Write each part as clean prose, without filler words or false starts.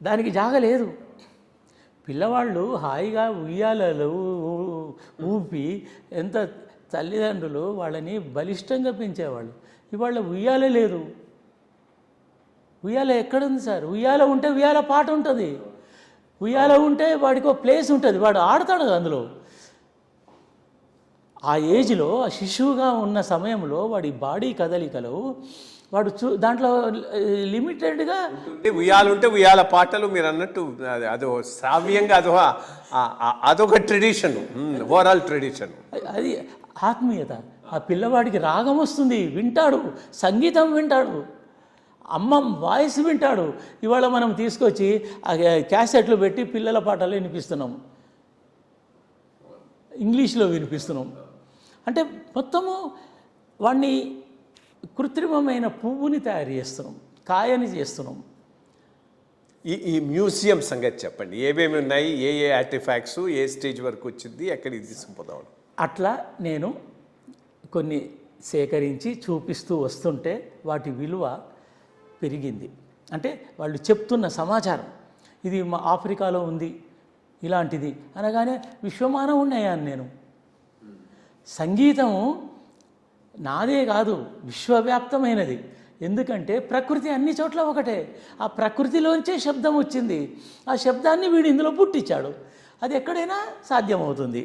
దానికి జాగలేదు. పిల్లవాళ్ళు హాయిగా ఉయ్యాలలు ఊపి ఎంత తల్లిదండ్రులు వాళ్ళని బలిష్టంగా పెంచేవాళ్ళు. ఇవాళ ఉయ్యాల లేదు. ఉయ్యాల ఎక్కడుంది సార్? ఉయ్యాల ఉంటే ఉయ్యాల పాట ఉంటుంది, ఉయ్యాల ఉంటే వాడికి ఒక ప్లేస్ ఉంటుంది, వాడు ఆడతాడు అందులో. ఆ ఏజ్లో ఆ శిశువుగా ఉన్న సమయంలో వాడి బాడీ కదలికలు వాడు దాంట్లో లిమిటెడ్గా ఉయ్యాలు ఉంటే ఉయ్యాల పాటలు మీరు అన్నట్టు అదో శ్రావ్యంగా అదొక ట్రెడిషన్, ఓవరాల్ ట్రెడిషన్. అది ఆత్మీయత. ఆ పిల్లవాడికి రాగం వస్తుంది, వింటాడు, సంగీతం వింటాడు, అమ్మ వాయిస్ వింటాడు. ఇవాళ మనం తీసుకొచ్చి క్యాసెట్లు పెట్టి పిల్లల పాటలు వినిపిస్తున్నాం, ఇంగ్లీష్లో వినిపిస్తున్నాం. అంటే మొత్తము వాడిని కృత్రిమమైన పువ్వుని తయారు చేస్తున్నాం, కాయని చేస్తున్నాం. ఈ మ్యూజియం సంగతి చెప్పండి, ఏమేమి ఉన్నాయి, ఏ ఏ ఆర్టిఫాక్ట్స్, ఏ స్టేజ్ వరకు వచ్చింది, ఎక్కడికి తీసుకుపోతాం? అట్లా నేను కొన్ని సేకరించి చూపిస్తూ వస్తుంటే వాటి విలువ పెరిగింది. అంటే వాళ్ళు చెప్తున్న సమాచారం, ఇది మా ఆఫ్రికాలో ఉంది ఇలాంటిది అనగానే విశ్వమానం ఉన్నాయని నేను. సంగీతం నాదే కాదు, విశ్వవ్యాప్తమైనది. ఎందుకంటే ప్రకృతి అన్ని చోట్ల ఒకటే. ఆ ప్రకృతిలోంచే శబ్దం వచ్చింది, ఆ శబ్దాన్ని వీడు ఇందులో పుట్టించాడు. అది ఎక్కడైనా సాధ్యమవుతుంది.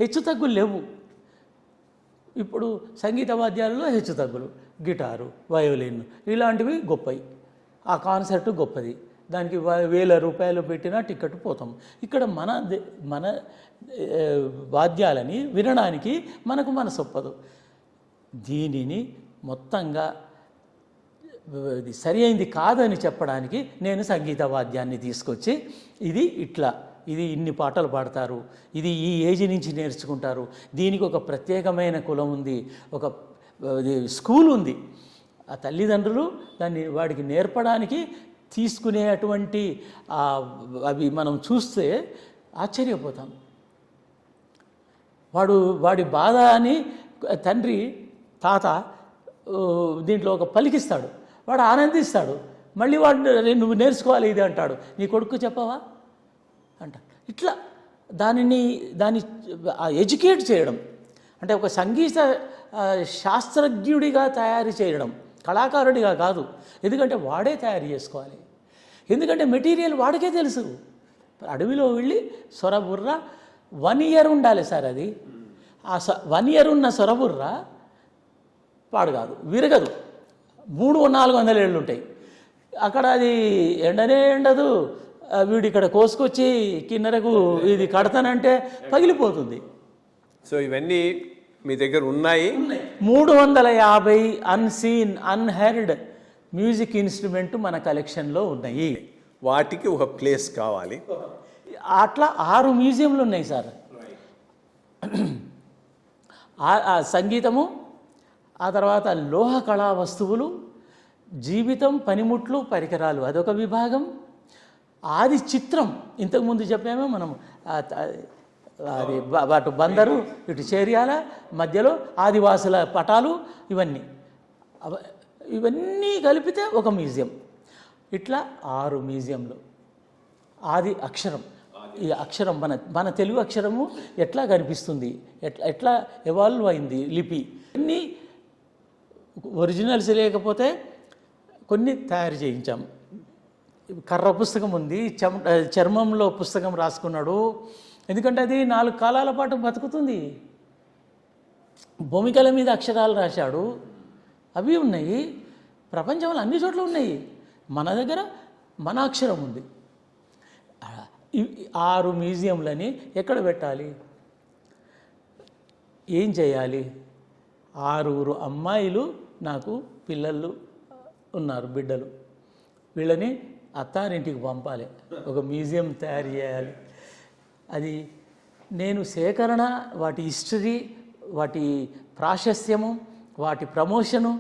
హెచ్చుతగ్గులు లేవు. ఇప్పుడు సంగీత వాద్యాలలో హెచ్చుతగ్గులు, గిటారు, వయోలిన్ ఇలాంటివి గొప్పవి. ఆ కాన్సర్ట్ గొప్పది, దానికి 1000 రూపాయలు పెట్టినా టికెట్ పోతాం. ఇక్కడ మన వాద్యాలని వినడానికి మనకు మనసొప్పదు. దీనిని మొత్తంగా ఇది సరి అయింది కాదని చెప్పడానికి నేను సంగీత వాద్యాన్ని తీసుకొచ్చి ఇది ఇట్లా, ఇది ఇన్ని పాటలు పాడతారు, ఇది ఈ ఏజ్ నుంచి నేర్చుకుంటారు, దీనికి ఒక ప్రత్యేకమైన కులం ఉంది, ఒక స్కూల్ ఉంది. ఆ తల్లిదండ్రులు దాన్ని వాడికి నేర్పడానికి తీసుకునేటువంటి అవి మనం చూస్తే ఆశ్చర్యపోతాం. వాడి బాధ అని తండ్రి తాత దీంట్లో ఒక పలికిస్తాడు, వాడు ఆనందిస్తాడు. మళ్ళీ వాడు నువ్వు నేర్చుకోవాలి ఇది అంటాడు, నీ కొడుకు చెప్పవా అంట. ఇట్లా దాన్ని ఎడ్యుకేట్ చేయడం అంటే ఒక సంగీత శాస్త్రజ్ఞుడిగా తయారు చేయడం, కళాకారుడిగా కాదు. ఎందుకంటే వాడే తయారు చేసుకోవాలి, ఎందుకంటే మెటీరియల్ వాడికే తెలుసు. అడవిలో వెళ్ళి సొరబుర్ర 1 year ఉండాలి సార్. అది ఆ 1 year ఉన్న సొరబుర్ర పాడు కాదు, విరగదు. 300-400 ఏళ్ళు ఉంటాయి అక్కడ. అది ఎండనే ఎండదు. వీడు ఇక్కడ కోసుకొచ్చి కిన్నెరకు ఇది కడతానంటే పగిలిపోతుంది. సో ఇవన్నీ మీ దగ్గర ఉన్నాయి. 350 అన్సీన్ అన్హెర్డ్ మ్యూజిక్ ఇన్స్ట్రుమెంట్ మన కలెక్షన్లో ఉన్నాయి. వాటికి ఒక ప్లేస్ కావాలి. అట్లా 6 మ్యూజియంలు ఉన్నాయి సార్. సంగీతము, ఆ తర్వాత లోహ కళా వస్తువులు, జీవితం, పనిముట్లు, పరికరాలు అదొక విభాగం. ఆది చిత్రం ఇంతకుముందు చెప్పామో మనం, అది అటు బందరు ఇటు చేరియాల మధ్యలో ఆదివాసుల పటాలు, ఇవన్నీ కలిపితే ఒక మ్యూజియం. ఇట్లా 6 మ్యూజియంలు. ఆది అక్షరం, ఈ అక్షరం మన తెలుగు అక్షరము ఎట్లా కనిపిస్తుంది, ఎట్లా ఎవాల్వ్ అయింది లిపి, అన్నీ ఒరిజినల్స్ లేకపోతే కొన్ని తయారు చేయించాం. కర్ర పుస్తకం ఉంది, చర్మంలో పుస్తకం రాసుకున్నాడు. ఎందుకంటే అది 4 కాలాల పాటు బతుకుతుంది. భూమికల మీద అక్షరాలు రాశాడు, అవి ఉన్నాయి. ప్రపంచంలో అన్ని చోట్ల ఉన్నాయి. మన దగ్గర మన అక్షరం ఉంది. 6 మ్యూజియంలని ఎక్కడ పెట్టాలి, ఏం చేయాలి? 6 అమ్మాయిలు నాకు పిల్లలు ఉన్నారు, బిడ్డలు. వీళ్ళని అత్తారింటికి పంపాలి, ఒక మ్యూజియం తయారు చేయాలి. అది నేను సేకరణ, వాటి హిస్టరీ, వాటి ప్రాశస్త్యము, వాటి ప్రమోషను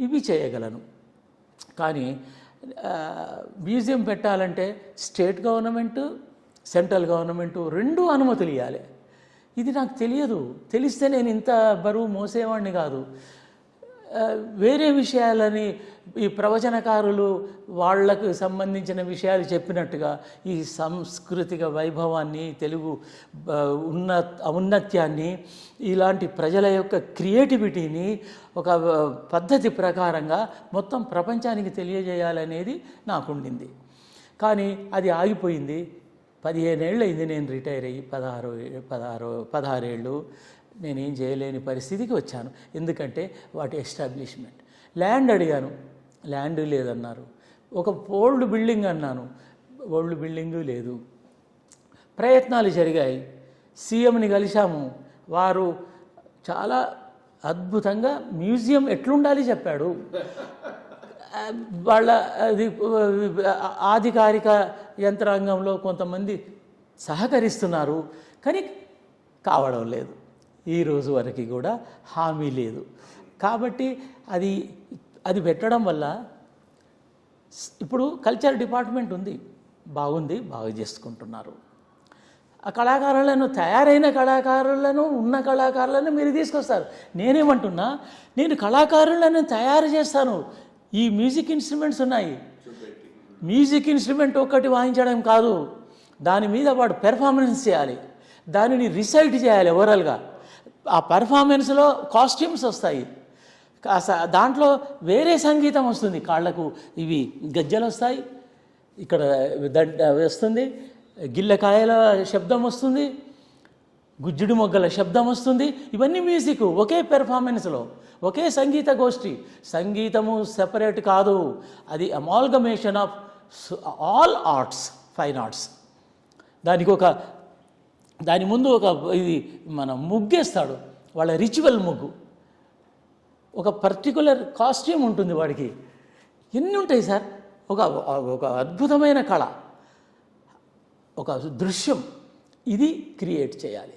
ఇవి చేయగలను. కానీ మ్యూజియం పెట్టాలంటే స్టేట్ గవర్నమెంటు, సెంట్రల్ గవర్నమెంటు 2 అనుమతులు ఇవ్వాలి. ఇది నాకు తెలియదు. తెలిస్తే నేను ఇంత బరువు మోసేవాడిని కాదు. వేరే విషయాలని ఈ ప్రవచనకారులు వాళ్లకు సంబంధించిన విషయాలు చెప్పినట్టుగా ఈ సాంస్కృతిక వైభవాన్ని, తెలుగు ఔన్నత్యాన్ని, ఇలాంటి ప్రజల యొక్క క్రియేటివిటీని ఒక పద్ధతి ప్రకారంగా మొత్తం ప్రపంచానికి తెలియజేయాలనేది నాకుండింది. కానీ అది ఆగిపోయింది. 15 ఏళ్ళు అయింది నేను రిటైర్ అయ్యి, 16 ఏళ్ళు నేనేం చేయలేని పరిస్థితికి వచ్చాను. ఎందుకంటే వాటి ఎస్టాబ్లిష్మెంట్. ల్యాండ్ అడిగాను, ల్యాండ్ లేదన్నారు. ఒక ఓల్డ్ బిల్డింగ్ అన్నాను, ఓల్డ్ బిల్డింగు లేదు. ప్రయత్నాలు జరిగాయి. సీఎంని కలిశాము. వారు చాలా అద్భుతంగా మ్యూజియం ఎట్లుండాలి చెప్పాడు. వాళ్ళ అది ఆధికారిక యంత్రాంగంలో కొంతమంది సహకరిస్తున్నారు, కానీ కావడం లేదు. ఈ రోజు వరకు కూడా హామీ లేదు. కాబట్టి అది పెట్టడం వల్ల ఇప్పుడు కల్చర్ డిపార్ట్మెంట్ ఉంది, బాగుంది, బాగా చేసుకుంటున్నారు. ఆ కళాకారులను, తయారైన కళాకారులను, ఉన్న కళాకారులను మీరు తీసుకొస్తారు. నేనేమంటున్నా, నేను కళాకారులను తయారు చేస్తాను. ఈ మ్యూజిక్ ఇన్స్ట్రుమెంట్స్ ఉన్నాయి, మ్యూజిక్ ఇన్స్ట్రుమెంట్ ఒక్కటి వాయించడం కాదు, దాని మీద వాడు పెర్ఫార్మెన్స్ చేయాలి, దానిని రిసైట్ చేయాలి ఓవరాల్గా. ఆ పెర్ఫార్మెన్స్లో కాస్ట్యూమ్స్ వస్తాయి, దాంట్లో వేరే సంగీతం వస్తుంది. కాళ్లకు ఇవి గజ్జలు వస్తాయి, ఇక్కడ వస్తుంది, గిల్లకాయల శబ్దం వస్తుంది, గుజ్జుడి మొగ్గల శబ్దం వస్తుంది. ఇవన్నీ మ్యూజిక్ ఒకే పెర్ఫార్మెన్స్లో, ఒకే సంగీత గోష్ఠి. సంగీతము సెపరేట్ కాదు, అది amalgamation of all arts, fine arts. దాని ముందు ఒక ఇది మన ముగ్గేస్తాడు, వాళ్ళ రిచువల్ ముగ్గు, ఒక పర్టికులర్ కాస్ట్యూమ్ ఉంటుంది వాడికి. ఎన్ని ఉంటాయి సార్, ఒక అద్భుతమైన కళ, ఒక దృశ్యం, ఇది క్రియేట్ చేయాలి.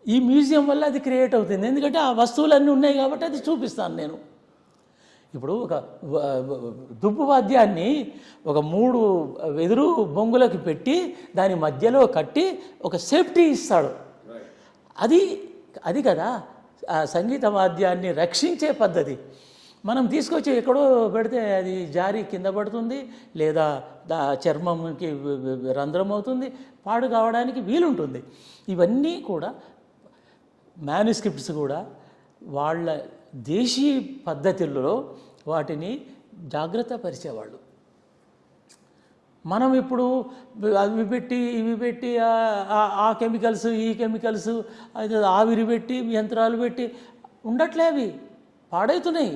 ఈ మ్యూజియం వల్ల అది క్రియేట్ అవుతుంది. ఎందుకంటే ఆ వస్తువులన్నీ ఉన్నాయి కాబట్టి అది చూపిస్తాను నేను. ఇప్పుడు ఒక దుబ్బు వాద్యాన్ని ఒక 3 వెదురు బొంగులకి పెట్టి దాని మధ్యలో కట్టి ఒక సేఫ్టీ ఇస్తాడు. అది కదా ఆ సంగీత వాద్యాన్ని రక్షించే పద్ధతి. మనం తీసుకొచ్చి ఎక్కడో పెడితే అది జారి కింద పడుతుంది, లేదా చర్మంకి రంధ్రం అవుతుంది, పాడు కావడానికి వీలుంటుంది. ఇవన్నీ కూడా మ్యానుస్క్రిప్ట్స్ కూడా వాళ్ళ దేశీ పద్ధతుల్లో వాటిని జాగ్రత్త పరిచేవాళ్ళు. మనం ఇప్పుడు అవి పెట్టి ఇవి పెట్టి ఆ కెమికల్స్, ఈ కెమికల్స్, ఆవిరి పెట్టి, యంత్రాలు పెట్టి ఉండట్లే, అవి పాడవుతున్నాయి.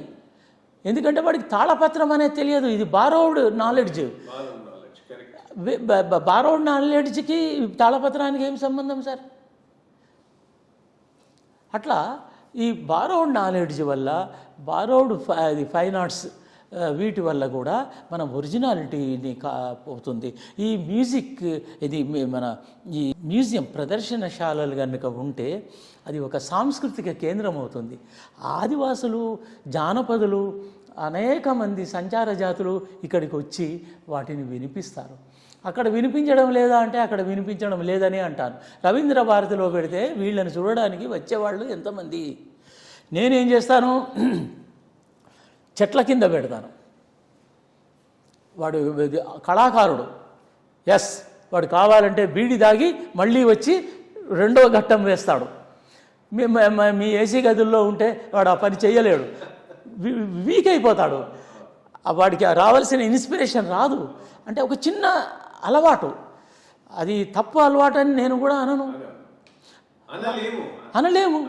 ఎందుకంటే వాడికి తాళపత్రం అనేది తెలియదు. ఇది బారోడ్ నాలెడ్జ్. బారోడ్ నాలెడ్జ్కి తాళపత్రానికి ఏం సంబంధం సార్? అట్లా ఈ బారోడ్ నాలెడ్జ్ వల్ల, బారోడ్ ఫైన్ ఆర్ట్స్ వీటి వల్ల కూడా మనం ఒరిజినాలిటీని పోతుంది. ఈ మ్యూజిక్ మన ఈ మ్యూజియం ప్రదర్శనశాలలు కనుక ఉంటే అది ఒక సాంస్కృతిక కేంద్రం అవుతుంది. ఆదివాసులు, జానపదులు, అనేక మంది సంచార జాతులు ఇక్కడికి వచ్చి వాటిని వినిపిస్తారు. అక్కడ వినిపించడం లేదా అంటే అక్కడ వినిపించడం లేదని అంటాను. రవీంద్ర భారతిలో పెడితే వీళ్ళని చూడడానికి వచ్చేవాళ్ళు ఎంతమంది. నేనేం చేస్తాను, చెట్ల కింద పెడతాను. వాడు కళాకారుడు, వాడు కావాలంటే బీడి దాగి మళ్ళీ వచ్చి 2వ ఘట్టం వేస్తాడు. మీ ఏసీ గదుల్లో ఉంటే వాడు ఆ పని చేయలేడు, వీక్ అయిపోతాడు. వాడికి రావాల్సిన ఇన్స్పిరేషన్ రాదు. అంటే ఒక చిన్న అలవాటు, అది తప్పు అలవాటు అని నేను కూడా అనలేము.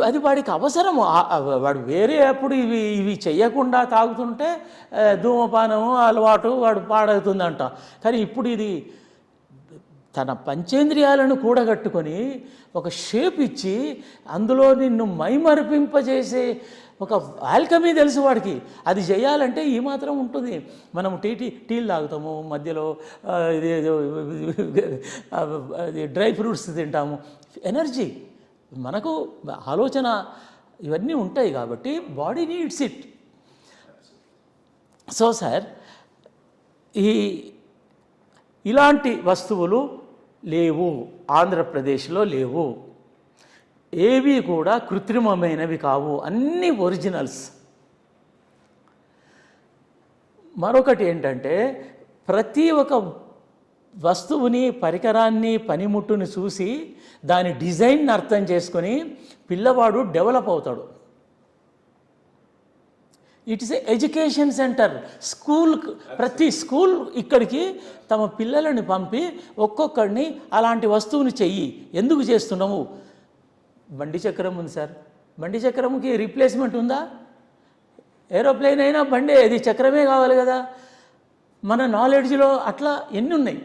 అది వాడికి అవసరము. వాడు వేరే అప్పుడు ఇవి చెయ్యకుండా తాగుతుంటే ధూమపానము అలవాటు, వాడు పాడవుతుందంట. కానీ ఇప్పుడు ఇది తన పంచేంద్రియాలను కూడగట్టుకొని ఒక షేప్ ఇచ్చి అందులో నిన్ను మైమరిపింపజేసే ఒక ఆల్కమీ తెలుసు వాడికి. అది చేయాలంటే ఈ మాత్రం ఉంటుంది. మనం టీలు తాగుతాము, మధ్యలో ఇది డ్రై ఫ్రూట్స్ తింటాము, ఎనర్జీ, మనకు ఆలోచన, ఇవన్నీ ఉంటాయి కాబట్టి body needs it. So sir, ఇలాంటి వస్తువులు లేవు, ఆంధ్రప్రదేశ్లో లేవు. ఏవి కూడా కృత్రిమమైనవి కావు, అన్నీ ఒరిజినల్స్. మరొకటి ఏంటంటే ప్రతి ఒక్క వస్తువుని, పరికరాన్ని, పనిముట్టుని చూసి దాని డిజైన్ అర్థం చేసుకొని పిల్లవాడు డెవలప్ అవుతాడు. It's education centre. ప్రతి స్కూల్ ఇక్కడికి తమ పిల్లలని పంపి ఒక్కొక్కడిని అలాంటి వస్తువుని చెయ్యి. ఎందుకు చేస్తున్నాము? బండి చక్రం ఉంది సార్, బండి చక్రంకి రీప్లేస్మెంట్ ఉందా? ఏరోప్లేన్ అయినా బండి, అది చక్రమే కావాలి కదా. మన నాలెడ్జ్లో అట్లా ఎన్ని ఉన్నాయి.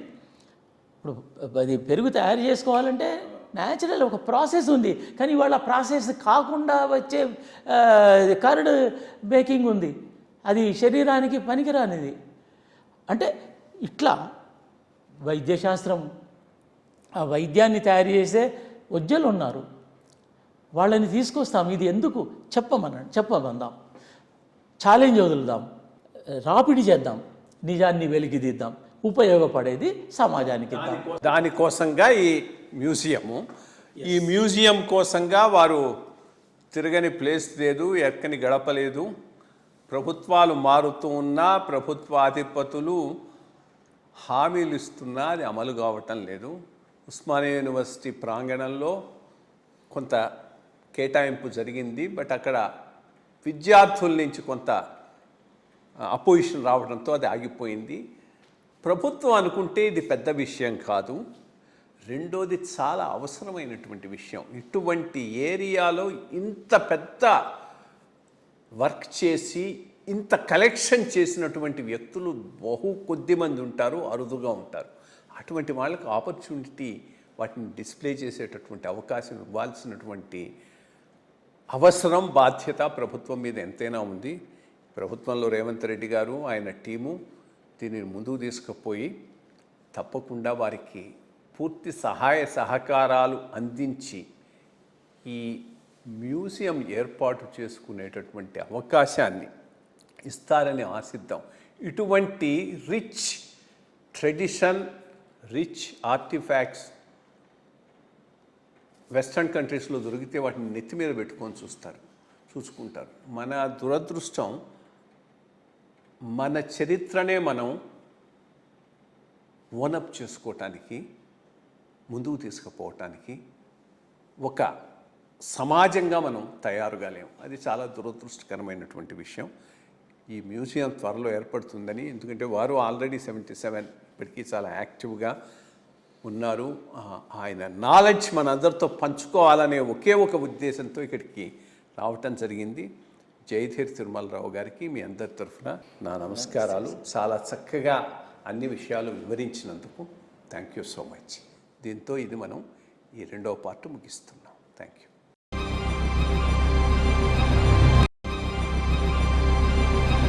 ఇప్పుడు అది పెరుగు తయారు చేసుకోవాలంటే న్యాచురల్ ఒక ప్రాసెస్ ఉంది, కానీ ఇవాళ ప్రాసెస్ కాకుండా వచ్చే కర్డ్ బేకింగ్ ఉంది, అది శరీరానికి పనికిరానిది. అంటే ఇట్లా వైద్యశాస్త్రం, ఆ వైద్యాన్ని తయారు చేసే వజ్జలు ఉన్నారు, వాళ్ళని తీసుకొస్తాం. ఇది ఎందుకు చెప్పమందాం, ఛాలెంజ్ వదులుదాం, రాపిడి చేద్దాం, నిజాన్ని వెలికిదిద్దాం, ఉపయోగపడేది సమాజానికి ఇద్దాం. దానికోసంగా ఈ మ్యూజియము, ఈ మ్యూజియం కోసంగా వారు తిరగని ప్లేస్ లేదు, ఎక్కని గడప లేదు. ప్రభుత్వాలు మారుతూ ఉన్నా, ప్రభుత్వాధిపతులు హామీలు ఇస్తున్నా అది అమలు కావటం లేదు. ఉస్మానియా యూనివర్సిటీ ప్రాంగణంలో కొంత కేటాయింపు జరిగింది, బట్ అక్కడ విద్యార్థుల నుంచి కొంత అపోజిషన్ రావడంతో అది ఆగిపోయింది. ప్రభుత్వం అనుకుంటే ఇది పెద్ద విషయం కాదు. రెండోది చాలా అవసరమైనటువంటి విషయం. ఇటువంటి ఏరియాలో ఇంత పెద్ద వర్క్ చేసి ఇంత కలెక్షన్ చేసినటువంటి వ్యక్తులు బహు కొద్ది మంది ఉంటారు, అరుదుగా ఉంటారు. అటువంటి వాళ్ళకి ఆపర్చునిటీ, వాటిని డిస్ప్లే చేసేటటువంటి అవకాశం ఇవ్వాల్సినటువంటి అవసరం, బాధ్యత ప్రభుత్వం మీద ఎంతైనా ఉంది. ప్రభుత్వంలో రేవంత్ రెడ్డి గారు, ఆయన టీము దీనిని ముందుకు తీసుకుపోయి తప్పకుండా వారికి పూర్తి సహాయ సహకారాలు అందించి ఈ మ్యూజియం ఏర్పాటు చేసుకునేటటువంటి అవకాశాన్ని ఇస్తారని ఆశిద్దాం. ఇటువంటి rich tradition, rich artefacts western కంట్రీస్లో దొరికితే వాటిని నెత్తి మీద పెట్టుకొని చూసుకుంటారు. మన దురదృష్టం, మన చరిత్రనే మనం ఓనప్ చేసుకోవటానికి, ముందుకు తీసుకుపోవటానికి ఒక సమాజంగా మనం తయారుగా లేము. అది చాలా దురదృష్టకరమైనటువంటి విషయం. ఈ మ్యూజియం త్వరలో ఏర్పడుతుందని, ఎందుకంటే వారు ఆల్రెడీ 77 ఇప్పటికీ చాలా యాక్టివ్గా ఉన్నారు. ఆయన నాలెడ్జ్ మనందరితో పంచుకోవాలనే ఒకే ఒక ఉద్దేశంతో ఇక్కడికి రావటం జరిగింది. జయధీర్ తిరుమలరావు గారికి మీ అందరి తరఫున నా నమస్కారాలు. చాలా చక్కగా అన్ని విషయాలు వివరించినందుకు థ్యాంక్ యూ సో మచ్. దీంతో ఇది మనం ఈ రెండవ పార్ట్ ముగిస్తున్నాం. Thank you.